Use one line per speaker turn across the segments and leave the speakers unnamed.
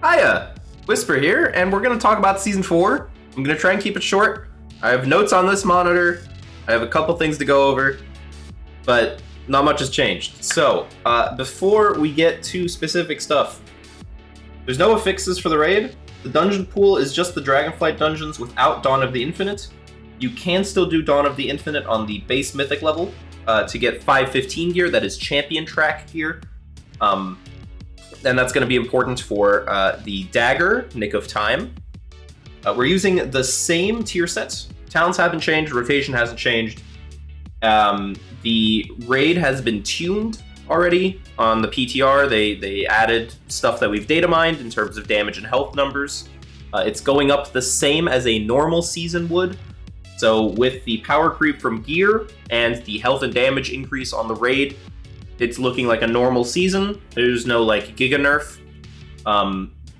Hiya, Whisper here, and we're going to talk about Season 4. I'm going to try and keep it short. I have notes on this monitor. I have a couple things to go over, but not much has changed. So, before we get to specific stuff, there's no affixes for the raid. The dungeon pool is just the Dragonflight dungeons without Dawn of the Infinite. You can still do Dawn of the Infinite on the base Mythic level to get 515 gear, that is champion track gear. And that's going to be important for the Dagger, Nick of Time. We're using the same tier sets. Talents haven't changed, rotation hasn't changed. The raid has been tuned already on the PTR. They added stuff that we've data mined in terms of damage and health numbers. It's going up the same as a normal season would. So with the power creep from gear and the health and damage increase on the raid, it's looking like a normal season. There's no like giga nerf.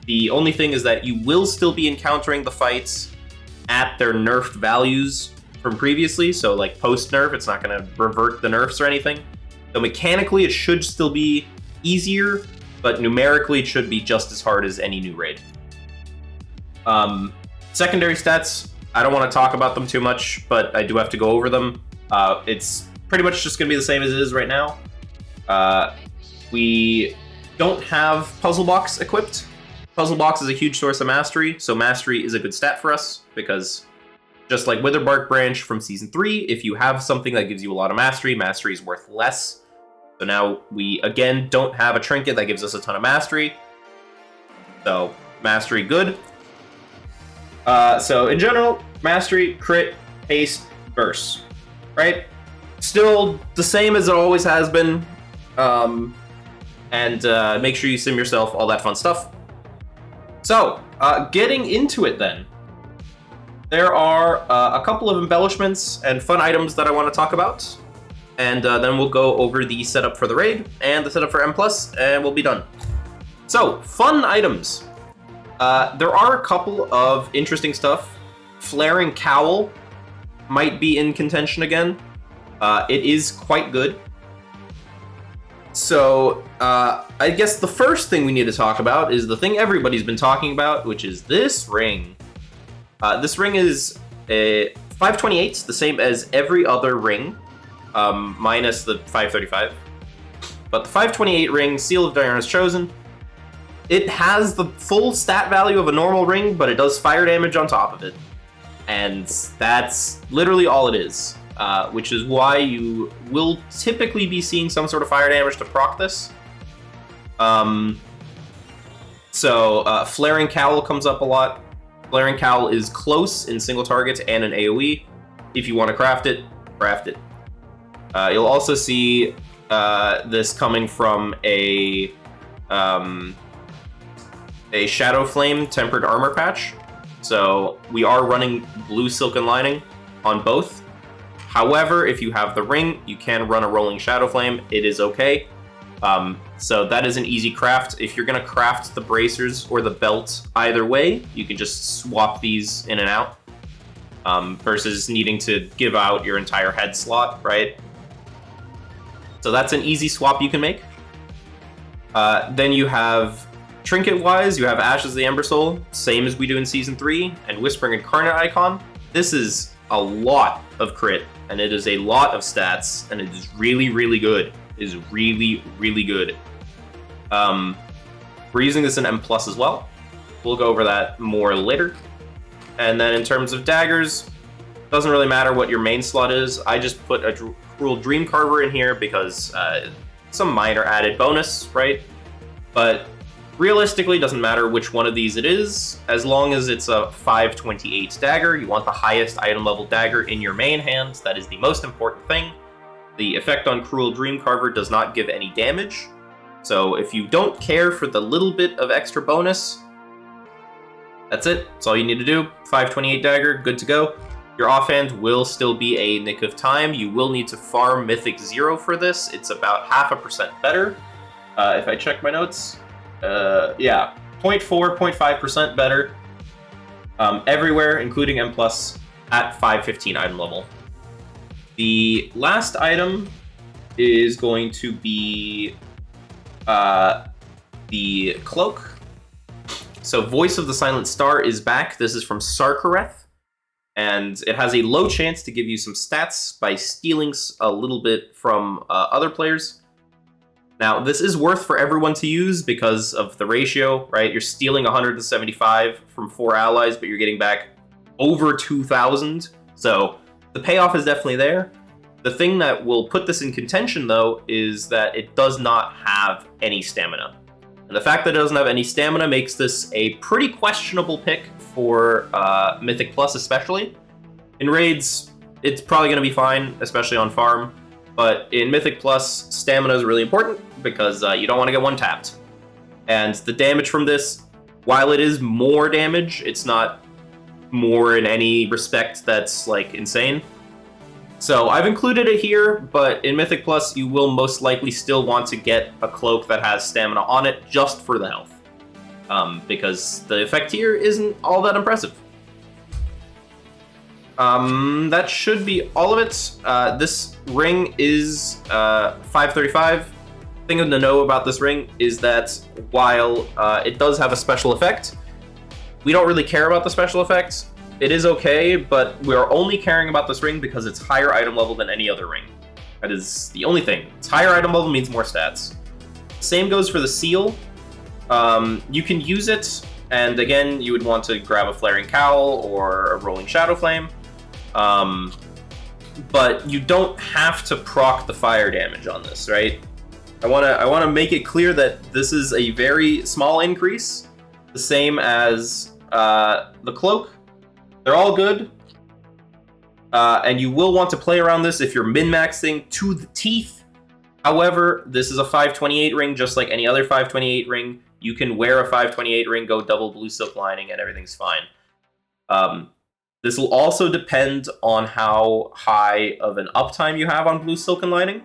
The only thing is that you will still be encountering the fights at their nerfed values from previously. So like post nerf, it's not going to revert the nerfs or anything. So mechanically, it should still be easier, but numerically, it should be just as hard as any new raid. Secondary stats, I don't want to talk about them too much, but I do have to go over them. It's pretty much just going to be the same as it is right now. We don't have Puzzle Box equipped. Puzzle Box is a huge source of mastery, so mastery is a good stat for us, because just like Witherbark Branch from Season 3, if you have something that gives you a lot of mastery, mastery is worth less. So now we, again, don't have a trinket that gives us a ton of mastery. So, mastery good. So, in general, mastery, crit, haste, burst, right? Still the same as it always has been. And make sure you sim yourself, all that fun stuff. So, getting into it then. There are a couple of embellishments and fun items that I want to talk about. And then we'll go over the setup for the raid and the setup for M+, and we'll be done. So, fun items. There are a couple of interesting stuff. Flaring Cowl might be in contention again. It is quite good. So, I guess the first thing we need to talk about is the thing everybody's been talking about, which is this ring. This ring is a 528, the same as every other ring, minus the 535. But the 528 ring, Seal of Diana's Chosen, it has the full stat value of a normal ring, but it does fire damage on top of it. And that's literally all it is, which is why you will typically be seeing some sort of fire damage to proc this. Flaring Cowl comes up a lot. Flaring Cowl is close in single target and an AoE. If you want to craft it, craft it. You'll also see this coming from a Shadow Flame tempered armor patch. So we are running blue silken lining on both. However, if you have the ring, you can run a rolling Shadow Flame. It is okay. So that is an easy craft. If you're going to craft the bracers or the belt either way, you can just swap these in and out versus needing to give out your entire head slot, right? So that's an easy swap you can make. Then you have trinket-wise, you have Ashes of the Ember Soul, same as we do in Season 3, and Whispering Incarnate Icon. This is a lot of crit, and it is a lot of stats, and it is really, really good. It is really, really good. We're using this in M+ as well. We'll go over that more later. And then in terms of daggers, doesn't really matter what your main slot is. I just put a Cruel Dream Carver in here because some minor added bonus, right? But realistically, doesn't matter which one of these it is. As long as it's a 528 dagger, you want the highest item level dagger in your main hand. That is the most important thing. The effect on Cruel Dream Carver does not give any damage. So if you don't care for the little bit of extra bonus, that's it. That's all you need to do. 528 dagger, good to go. Your offhand will still be a Nick of Time. You will need to farm Mythic 0 for this. It's about 0.5% better. If I check my notes, yeah, 0.4, 0.5% better. Everywhere, including M+, at 515 item level. The last item is going to be the cloak. So Voice of the Silent Star is back. This is from Sarkareth, and it has a low chance to give you some stats by stealing a little bit from other players. Now, this is worth for everyone to use because of the ratio, right? You're stealing 175 from 4 allies, but you're getting back over 2,000. So the payoff is definitely there. The thing that will put this in contention, though, is that it does not have any stamina. And the fact that it doesn't have any stamina makes this a pretty questionable pick for Mythic Plus especially. In raids, it's probably going to be fine, especially on farm. But in Mythic Plus, stamina is really important because you don't want to get one-tapped. And the damage from this, while it is more damage, it's not more in any respect that's, like, insane. So I've included it here, but in Mythic Plus, you will most likely still want to get a cloak that has stamina on it just for the health. Because the effect here isn't all that impressive. That should be all of it. This ring is 535. Thing to know about this ring is that while it does have a special effect, we don't really care about the special effects. It is okay, but we're only caring about this ring because it's higher item level than any other ring. That is the only thing. It's higher item level means more stats. Same goes for the seal. You can use it, and again, you would want to grab a Flaring Cowl or a Rolling Shadow Flame. But you don't have to proc the fire damage on this, right? I wanna make it clear that this is a very small increase, the same as the cloak. They're all good, and you will want to play around this if you're min-maxing to the teeth. However, this is a 528 ring, just like any other 528 ring. You can wear a 528 ring, go double blue silk lining, and everything's fine. This will also depend on how high of an uptime you have on blue silken lining.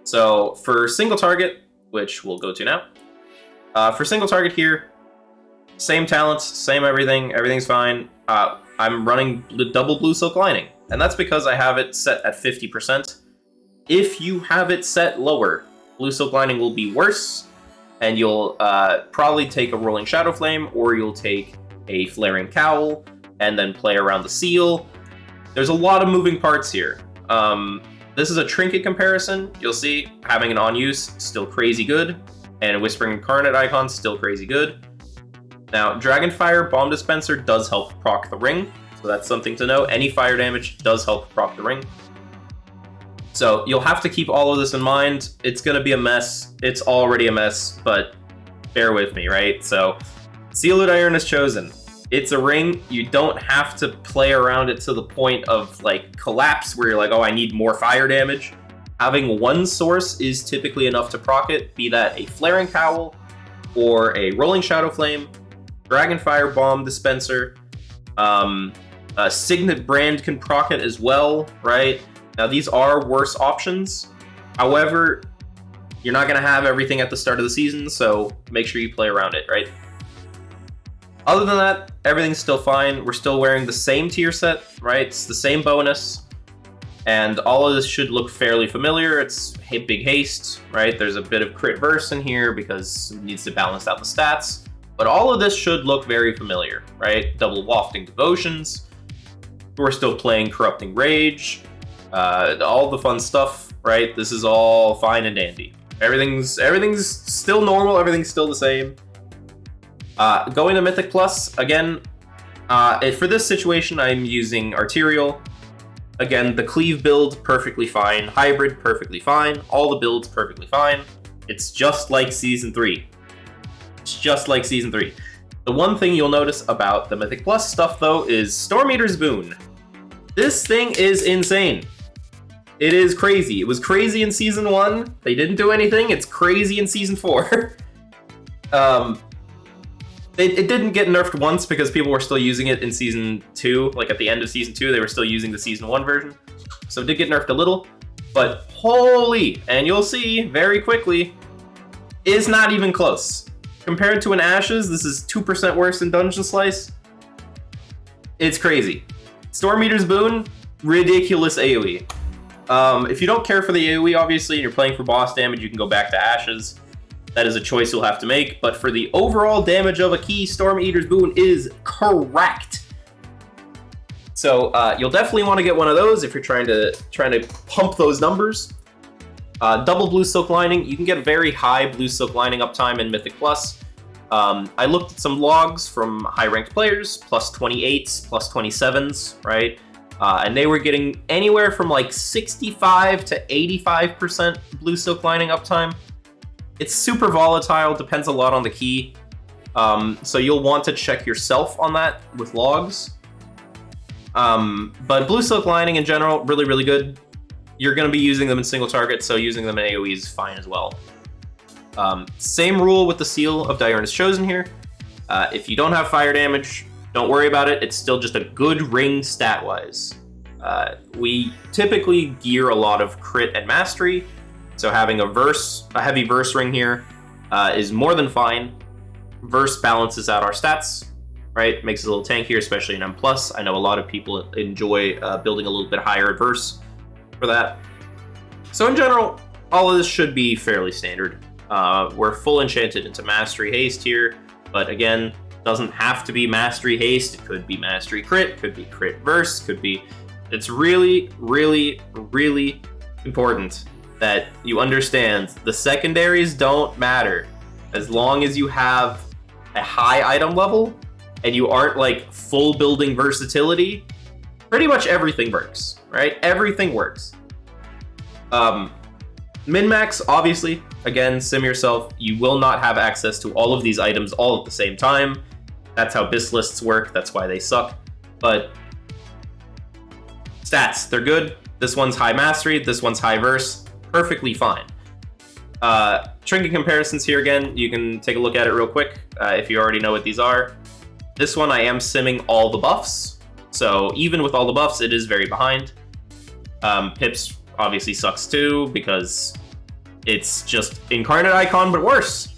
So for single target, which we'll go to now, for single target here, same talents, same everything, everything's fine. I'm running double blue silk lining, and that's because I have it set at 50%. If you have it set lower, blue silk lining will be worse, and you'll probably take a rolling shadow flame, or you'll take a flaring cowl, and then play around the seal. There's a lot of moving parts here. This is a trinket comparison. You'll see having an on use, still crazy good, and a Whispering Incarnate icon, still crazy good. Now, Dragonfire Bomb Dispenser does help proc the ring, so that's something to know. Any fire damage does help proc the ring. So you'll have to keep all of this in mind. It's going to be a mess. It's already a mess, but bear with me, right? So, Sealed Iron is chosen. It's a ring. You don't have to play around it to the point of, like, collapse, where you're like, oh, I need more fire damage. Having one source is typically enough to proc it, be that a Flaring Cowl or a Rolling Shadow Flame, Dragonfire Bomb Dispenser, a Signet Brand can proc it as well, right? Now, these are worse options. However, you're not going to have everything at the start of the season, so make sure you play around it, right? Other than that, everything's still fine. We're still wearing the same tier set, right? It's the same bonus, and all of this should look fairly familiar. It's big haste, right? There's a bit of crit verse in here because it needs to balance out the stats. But all of this should look very familiar, right? Double Wafting Devotions. We're still playing Corrupting Rage. All the fun stuff, right? This is all fine and dandy. Everything's still normal. Everything's still the same. Going to Mythic Plus, again, for this situation, I'm using Arterial. Again, the Cleave build, perfectly fine. Hybrid, perfectly fine. All the builds, perfectly fine. It's just like Season 3. It's just like Season 3. The one thing you'll notice about the Mythic Plus stuff, though, is Storm Eater's Boon. This thing is insane. It is crazy. It was crazy in Season 1. They didn't do anything. It's crazy in Season 4. It didn't get nerfed once because people were still using it in Season 2. Like, at the end of Season 2, they were still using the Season 1 version. So it did get nerfed a little. But holy, and you'll see very quickly, is not even close. Compared to an Ashes, this is 2% worse than Dungeon Slice. It's crazy. Storm Eater's Boon, ridiculous AoE. If you don't care for the AoE, obviously, and you're playing for boss damage, you can go back to Ashes. that is a choice you'll have to make. But for the overall damage of a key, Storm Eater's Boon is correct. So you'll definitely want to get one of those if you're trying to pump those numbers. Double Blue Silk Lining, you can get very high Blue Silk Lining uptime in Mythic Plus. I looked at some logs from high-ranked players, plus 28s, plus 27s, right? And they were getting anywhere from like 65 to 85% Blue Silk Lining uptime. It's super volatile, depends a lot on the key. So you'll want to check yourself on that with logs. But Blue Silk Lining in general, really, really good. You're going to be using them in single target, so using them in AoE is fine as well. Same rule with the Seal of Diurnus Chosen here. If you don't have fire damage, don't worry about it. It's still just a good ring stat-wise. We typically gear a lot of crit and mastery, so having a heavy verse ring here is more than fine. Verse balances out our stats, right? Makes it a little tankier, especially in M+. I know a lot of people enjoy building a little bit higher at verse for that. So in general, all of this should be fairly standard. We're full enchanted into Mastery Haste here, but again, doesn't have to be Mastery Haste. It could be Mastery Crit, could be Crit Verse, could be... It's really, really, really important that you understand the secondaries don't matter. As long as you have a high item level and you aren't like full building versatility, pretty much everything works, right? Everything works. Min-max, obviously, again, sim yourself. You will not have access to all of these items all at the same time. That's how BIS lists work. That's why they suck. But stats, they're good. This one's high mastery. This one's high verse. Perfectly fine. Trinket comparisons here again. You can take a look at it real quick if you already know what these are. This one, I am simming all the buffs. So even with all the buffs, it is very behind. Pips obviously sucks too, because it's just Incarnate Icon, but worse.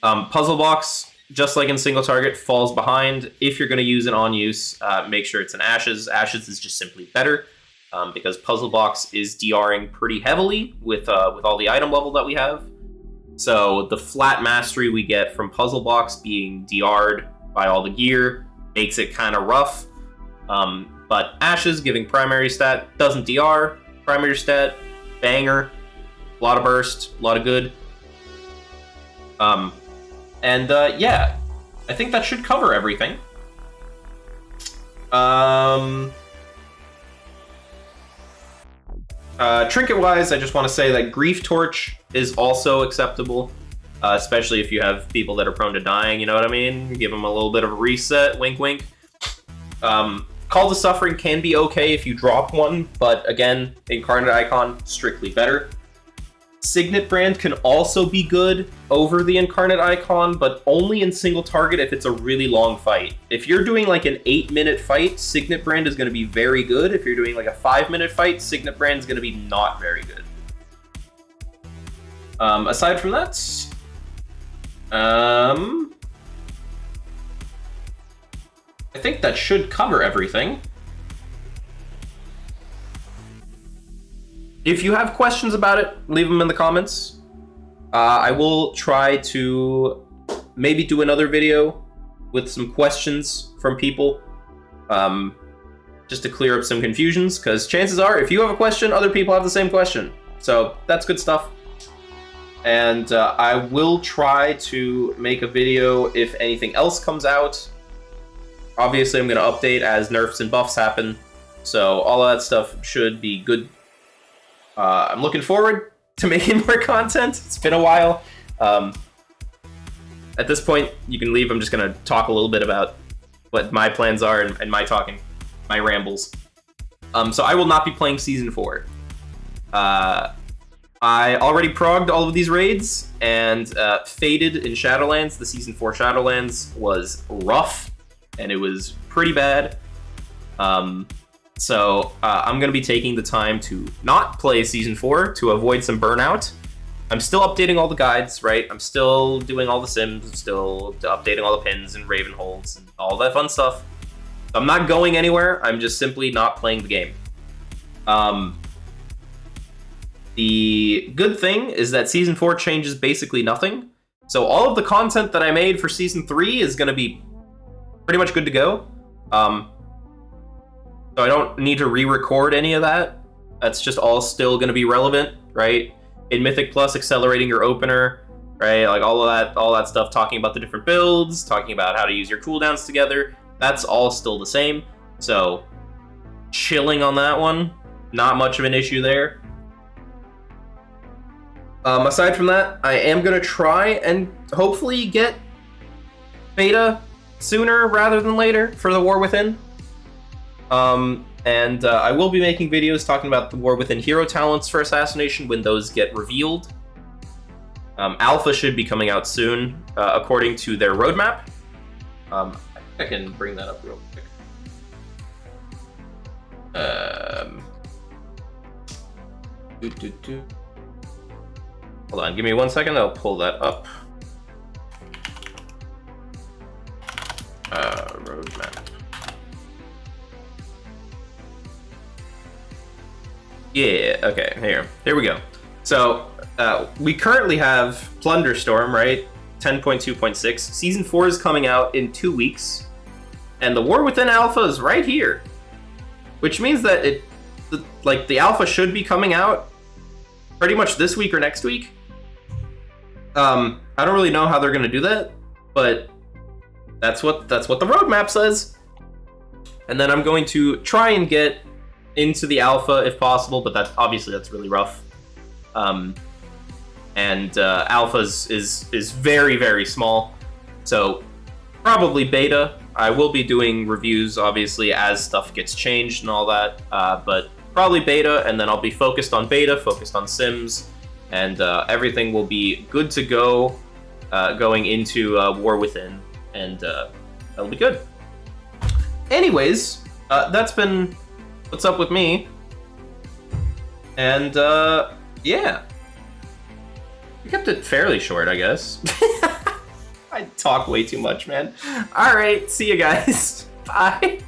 Puzzle Box, just like in single target, falls behind. If you're going to use an on-use, make sure it's an Ashes. Ashes is just simply better, because Puzzle Box is DRing pretty heavily with all the item level that we have. So the flat mastery we get from Puzzle Box being DR'd by all the gear makes it kind of rough. But Ashes giving primary stat doesn't DR. Primary stat, banger. A lot of burst, a lot of good. Yeah, I think that should cover everything. Trinket-wise, I just want to say that Grief Torch is also acceptable, especially if you have people that are prone to dying, you know what I mean? Give them a little bit of a reset, wink wink. Call to Suffering can be okay if you drop one, but again, Incarnate Icon, strictly better. Signet Brand can also be good over the Incarnate Icon, but only in single target if it's a really long fight. If you're doing like an 8-minute fight, Signet Brand is going to be very good. If you're doing like a 5-minute fight, Signet Brand is going to be not very good. Aside from that, I think that should cover everything. If you have questions about it, leave them in the comments. I will try to maybe do another video with some questions from people, just to clear up some confusions, because chances are, if you have a question, other people have the same question. So that's good stuff. And I will try to make a video if anything else comes out. Obviously, I'm going to update as nerfs and buffs happen, so all of that stuff should be good. I'm looking forward to making more content. It's been a while. At this point, you can leave. I'm just going to talk a little bit about what my plans are and my rambles. So I will not be playing Season 4. I already progged all of these raids, and Faded in Shadowlands, the Season 4 Shadowlands, was rough. And it was pretty bad. So I'm going to be taking the time to not play Season 4 to avoid some burnout. I'm still updating all the guides, right? I'm still doing all the sims, I'm still updating all the pins and Raven holds and all that fun stuff. So I'm not going anywhere, I'm just simply not playing the game. The good thing is that Season 4 changes basically nothing. So all of the content that I made for Season 3 is going to be pretty much good to go. So I don't need to re-record any of that. That's just all still going to be relevant, right? In Mythic Plus, accelerating your opener, right? Like all that stuff, talking about the different builds, talking about how to use your cooldowns together. That's all still the same. So chilling on that one, not much of an issue there. Aside from that, I am going to try and hopefully get beta sooner rather than later for the War Within. And I will be making videos talking about the War Within hero talents for Assassination when those get revealed. Alpha should be coming out soon, according to their roadmap. I can bring that up real quick. Hold on, give me 1 second, I'll pull that up. Roadmap. Yeah, okay, here we go. So, we currently have Plunderstorm, right? 10.2.6. Season 4 is coming out in 2 weeks. And the War Within Alpha is right here. Which means that the Alpha should be coming out pretty much this week or next week. I don't really know how they're going to do that, but that's what the roadmap says. And then I'm going to try and get into the Alpha if possible, but that's really rough. Alpha is very, very small, so probably beta. I will be doing reviews, obviously, as stuff gets changed and all that, but probably beta, and then I'll be focused on beta, focused on Sims, and everything will be good to go going into War Within, and that'll be good. Anyways, that's been what's up with me, and yeah. We kept it fairly short, I guess. I talk way too much, man. All right, see you guys. Bye.